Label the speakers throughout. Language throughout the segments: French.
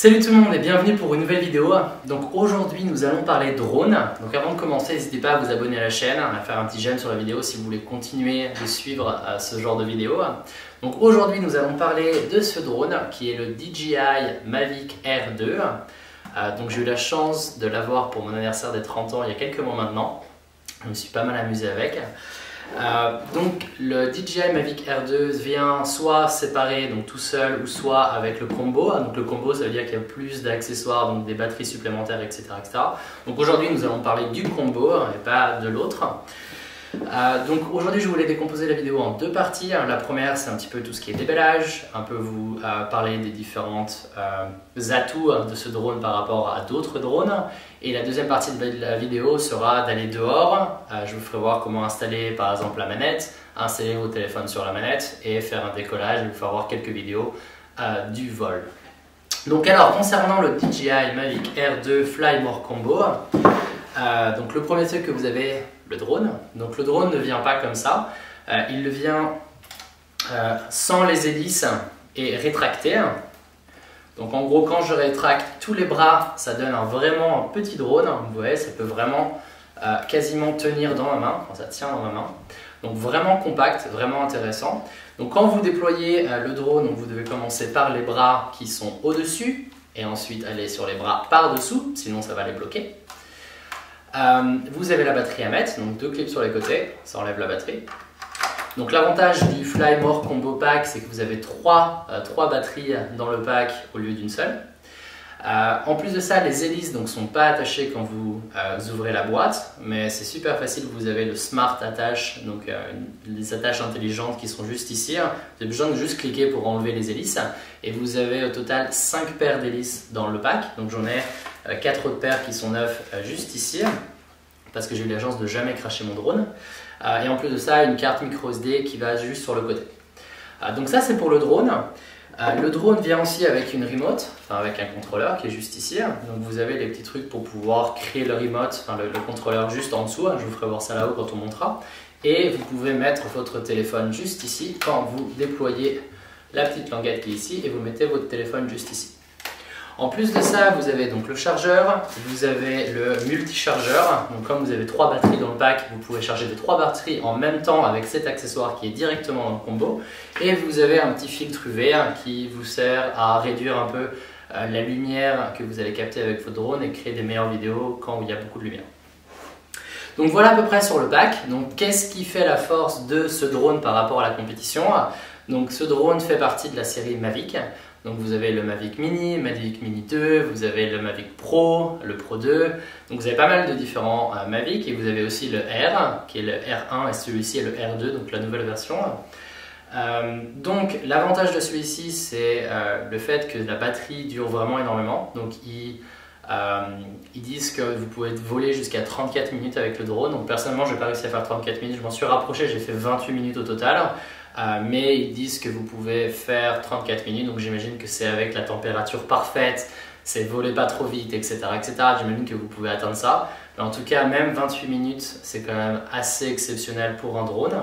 Speaker 1: Salut tout le monde et bienvenue pour une nouvelle vidéo. Donc aujourd'hui nous allons parler drone. Donc avant de commencer, n'hésitez pas à vous abonner à la chaîne, à faire un petit j'aime sur la vidéo si vous voulez continuer de suivre ce genre de vidéo. Donc aujourd'hui nous allons parler de ce drone qui est le DJI Mavic Air 2. Donc j'ai eu la chance de l'avoir pour mon anniversaire des 30 ans il y a quelques mois maintenant. Je me suis pas mal amusé avec. Donc le DJI Mavic Air 2 vient soit séparé, donc tout seul, ou soit avec le combo. Donc le combo, ça veut dire qu'il y a plus d'accessoires, donc des batteries supplémentaires, etc. Donc aujourd'hui nous allons parler du combo et pas de l'autre. Donc aujourd'hui je voulais décomposer la vidéo en deux parties. La première c'est un petit peu tout ce qui est déballage, un peu vous parler des différentes atouts de ce drone par rapport à d'autres drones. Et la deuxième partie de la vidéo sera d'aller dehors. Je vous ferai voir comment installer par exemple la manette, installer vos téléphones sur la manette et faire un décollage. Je vais vous faire voir quelques vidéos du vol. Donc alors concernant le DJI Mavic Air 2 Fly More Combo, donc le premier truc que vous avez, le drone. Donc le drone ne vient pas comme ça, il vient sans les hélices et rétracté. Donc en gros quand je rétracte tous les bras, ça donne vraiment un petit drone. Vous voyez, ça peut vraiment quasiment tenir dans ma main, enfin, ça tient dans ma main. Donc vraiment compact, vraiment intéressant. Donc quand vous déployez le drone, donc vous devez commencer par les bras qui sont au-dessus et ensuite aller sur les bras par-dessous, sinon ça va les bloquer. Vous avez la batterie à mettre, donc deux clips sur les côtés, ça enlève la batterie. Donc l'avantage du Fly More Combo Pack, c'est que vous avez trois batteries dans le pack au lieu d'une seule. En plus de ça, les hélices ne sont pas attachées quand vous ouvrez la boîte, mais c'est super facile, vous avez le Smart Attach, donc les attaches intelligentes qui sont juste ici. Vous avez besoin de juste cliquer pour enlever les hélices et vous avez au total 5 paires d'hélices dans le pack. Donc j'en ai 4 autres paires qui sont neuves juste ici parce que j'ai eu la chance de jamais cracher mon drone. Et en plus de ça, une carte micro SD qui va juste sur le côté. Donc ça c'est pour le drone. Le drone vient aussi avec une remote, enfin avec un contrôleur qui est juste ici. Donc vous avez les petits trucs pour pouvoir créer le remote, enfin le contrôleur juste en dessous. Je vous ferai voir ça là-haut quand on montera. Et vous pouvez mettre votre téléphone juste ici quand vous déployez la petite languette qui est ici et vous mettez votre téléphone juste ici. En plus de ça, vous avez donc le chargeur, vous avez le multi-chargeur. Donc comme vous avez 3 batteries dans le pack, vous pouvez charger les 3 batteries en même temps avec cet accessoire qui est directement dans le combo. Et vous avez un petit filtre UV qui vous sert à réduire un peu la lumière que vous allez capter avec votre drone et créer des meilleures vidéos quand il y a beaucoup de lumière. Donc voilà à peu près sur le pack. Donc qu'est-ce qui fait la force de ce drone par rapport à la compétition? Donc ce drone fait partie de la série Mavic. Donc vous avez le Mavic Mini, Mavic Mini 2, vous avez le Mavic Pro, le Pro 2. Donc vous avez pas mal de différents Mavic et vous avez aussi le R qui est le R1 et celui-ci est le R2, donc la nouvelle version. Donc l'avantage de celui-ci c'est le fait que la batterie dure vraiment énormément. Donc ils disent que vous pouvez voler jusqu'à 34 minutes avec le drone. Donc personnellement je n'ai pas réussi à faire 34 minutes, je m'en suis rapproché, j'ai fait 28 minutes au total. Mais ils disent que vous pouvez faire 34 minutes, donc j'imagine que c'est avec la température parfaite, c'est voler pas trop vite, etc. J'imagine que vous pouvez atteindre ça. Mais en tout cas, même 28 minutes, c'est quand même assez exceptionnel pour un drone.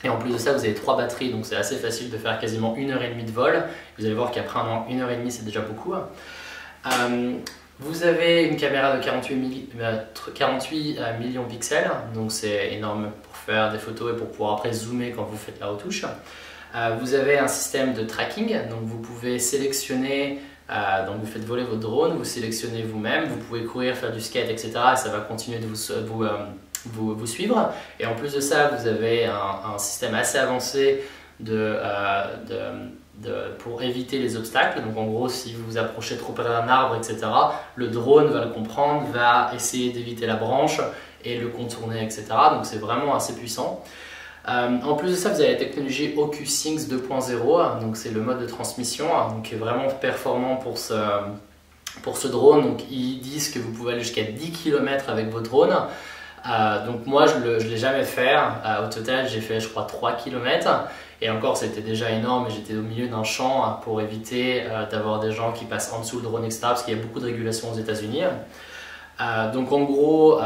Speaker 1: Et en plus de ça, vous avez 3 batteries, donc c'est assez facile de faire quasiment 1h30 de vol. Vous allez voir qu'après 1h30, c'est déjà beaucoup. Vous avez une caméra de 48 millions de pixels, donc c'est énorme pour faire des photos et pour pouvoir après zoomer quand vous faites la retouche. Vous avez un système de tracking, donc vous pouvez sélectionner, donc vous faites voler votre drone, vous sélectionnez vous-même, vous pouvez courir, faire du skate, etc. Et ça va continuer de vous suivre. Et en plus de ça, vous avez un système assez avancé pour éviter les obstacles. Donc en gros, si vous vous approchez trop près d'un arbre, etc., le drone va le comprendre, va essayer d'éviter la branche et le contourner, etc. Donc c'est vraiment assez puissant. En plus de ça, vous avez la technologie OcuSync 2.0, donc c'est le mode de transmission donc, qui est vraiment performant pour ce drone. Donc ils disent que vous pouvez aller jusqu'à 10 km avec votre drone. Donc moi je ne l'ai jamais fait, au total j'ai fait je crois 3 km et encore c'était déjà énorme et j'étais au milieu d'un champ pour éviter d'avoir des gens qui passent en dessous le drone, etc. parce qu'il y a beaucoup de régulations aux États-Unis. Donc en gros,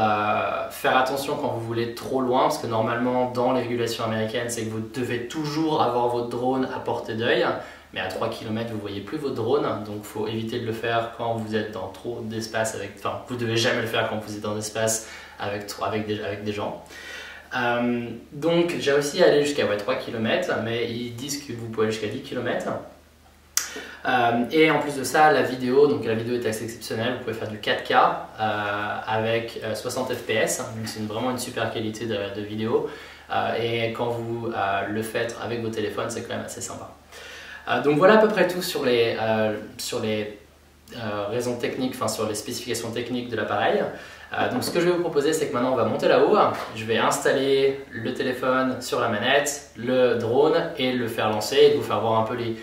Speaker 1: faire attention quand vous voulez trop loin parce que normalement dans les régulations américaines c'est que vous devez toujours avoir votre drone à portée d'œil mais à 3 km vous voyez plus votre drone, donc il faut éviter de le faire quand vous êtes dans trop d'espace enfin vous devez jamais le faire quand vous êtes dans l'espace avec des gens. Donc j'ai réussi à aller jusqu'à 3 km, mais ils disent que vous pouvez aller jusqu'à 10 km. Et en plus de ça, la vidéo est assez exceptionnelle, vous pouvez faire du 4K avec 60 fps, donc c'est vraiment une super qualité de vidéo, et quand vous le faites avec vos téléphones, c'est quand même assez sympa. Donc voilà à peu près tout sur les raisons techniques, enfin sur les spécifications techniques de l'appareil. Donc ce que je vais vous proposer, c'est que maintenant on va monter là-haut, je vais installer le téléphone sur la manette, le drone, et le faire lancer, et vous faire voir un peu les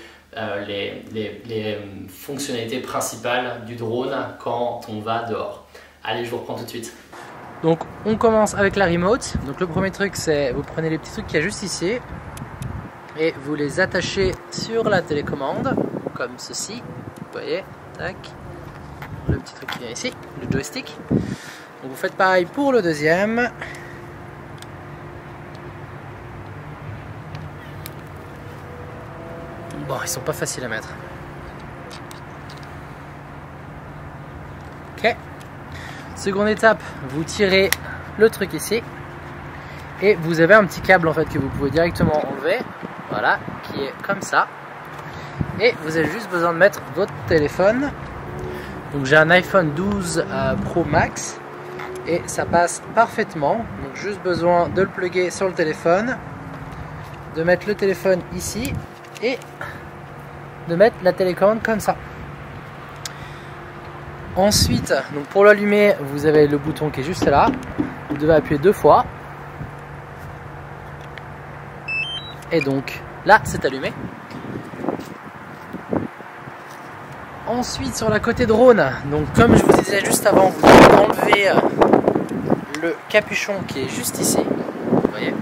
Speaker 1: fonctionnalités principales du drone quand on va dehors. Allez, je vous reprends tout de suite. Donc on commence avec la remote. Donc le premier truc, c'est vous prenez les petits trucs qu'il y a juste ici et vous les attachez sur la télécommande comme ceci. Vous voyez, tac, le petit truc qui vient ici, le joystick. Donc vous faites pareil pour le deuxième. Bon, ils sont pas faciles à mettre. Ok. Seconde étape, vous tirez le truc ici et vous avez un petit câble en fait que vous pouvez directement enlever. Voilà, qui est comme ça. Et vous avez juste besoin de mettre votre téléphone. Donc j'ai un iPhone 12 Pro Max et ça passe parfaitement. Donc juste besoin de le plugger sur le téléphone, de mettre le téléphone ici et de mettre la télécommande comme ça. Ensuite, donc pour l'allumer, vous avez le bouton qui est juste là. Vous devez appuyer 2 fois. Et donc là, c'est allumé. Ensuite, sur la côté drone, donc comme je vous disais juste avant, vous devez enlever le capuchon qui est juste ici. Vous voyez.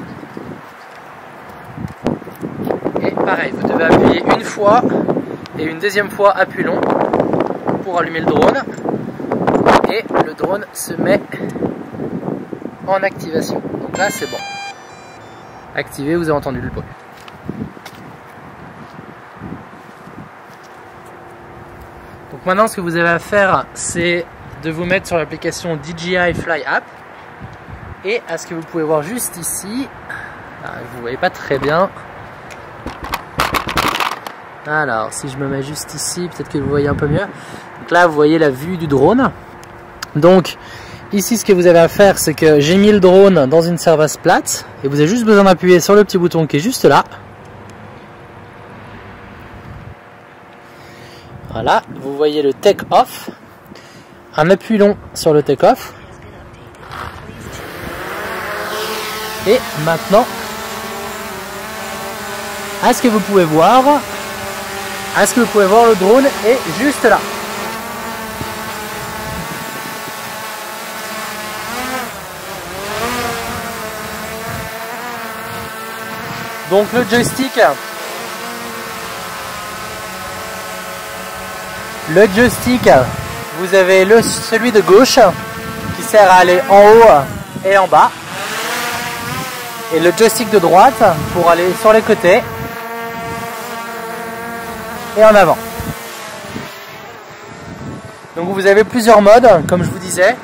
Speaker 1: Et pareil, vous devez appuyer une fois et une deuxième fois appui long pour allumer le drone. Et le drone se met en activation. Donc là, c'est bon. Activé, vous avez entendu le bruit. Donc maintenant, ce que vous avez à faire, c'est de vous mettre sur l'application DJI Fly App. Et à ce que vous pouvez voir juste ici, vous ne voyez pas très bien. Alors, si je me mets juste ici, peut-être que vous voyez un peu mieux. Donc là, vous voyez la vue du drone. Donc, ici, ce que vous avez à faire, c'est que j'ai mis le drone dans une surface plate. Et vous avez juste besoin d'appuyer sur le petit bouton qui est juste là. Voilà, vous voyez le take off. Un appui long sur le take off. Et maintenant, à ce que vous pouvez voir, le drone est juste là. Donc le joystick, vous avez celui de gauche qui sert à aller en haut et en bas. Et le joystick de droite pour aller sur les côtés et en avant. Donc vous avez plusieurs modes, comme je vous disais.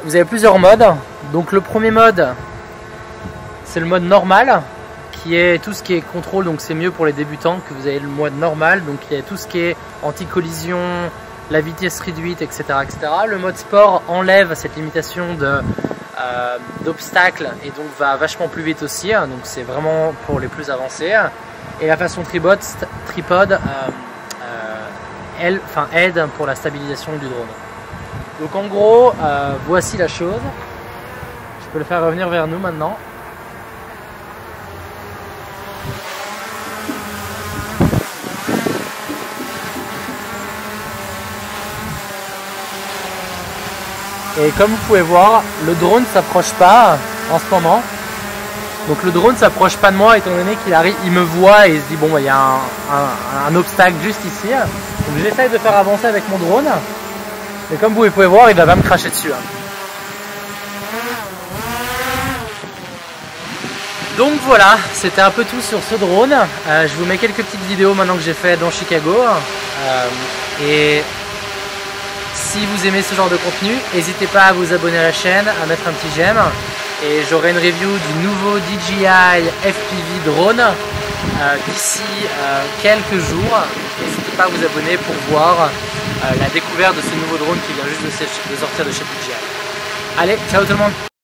Speaker 1: Vous avez plusieurs modes. Donc le premier mode, c'est le mode normal, qui est tout ce qui est contrôle, donc c'est mieux pour les débutants que vous avez le mode normal. Donc il y a tout ce qui est anti-collision, la vitesse réduite, etc., etc. Le mode sport enlève cette limitation d'obstacles et donc va vachement plus vite aussi, donc c'est vraiment pour les plus avancés. Et la façon tripod aide pour la stabilisation du drone. Donc en gros, voici la chose. Je peux le faire revenir vers nous maintenant. Et comme vous pouvez voir, le drone ne s'approche pas en ce moment. Donc le drone ne s'approche pas de moi étant donné qu'il arrive, il me voit et il se dit bon bah, il y a un obstacle juste ici. Donc j'essaye de faire avancer avec mon drone. Et comme vous pouvez voir, il va pas me cracher dessus. Donc voilà, c'était un peu tout sur ce drone. Je vous mets quelques petites vidéos maintenant que j'ai fait dans Chicago. Et si vous aimez ce genre de contenu, n'hésitez pas à vous abonner à la chaîne, à mettre un petit j'aime. Et j'aurai une review du nouveau DJI FPV drone d'ici quelques jours. N'hésitez pas à vous abonner pour voir la découverte de ce nouveau drone qui vient juste de sortir de chez DJI. Allez, ciao tout le monde!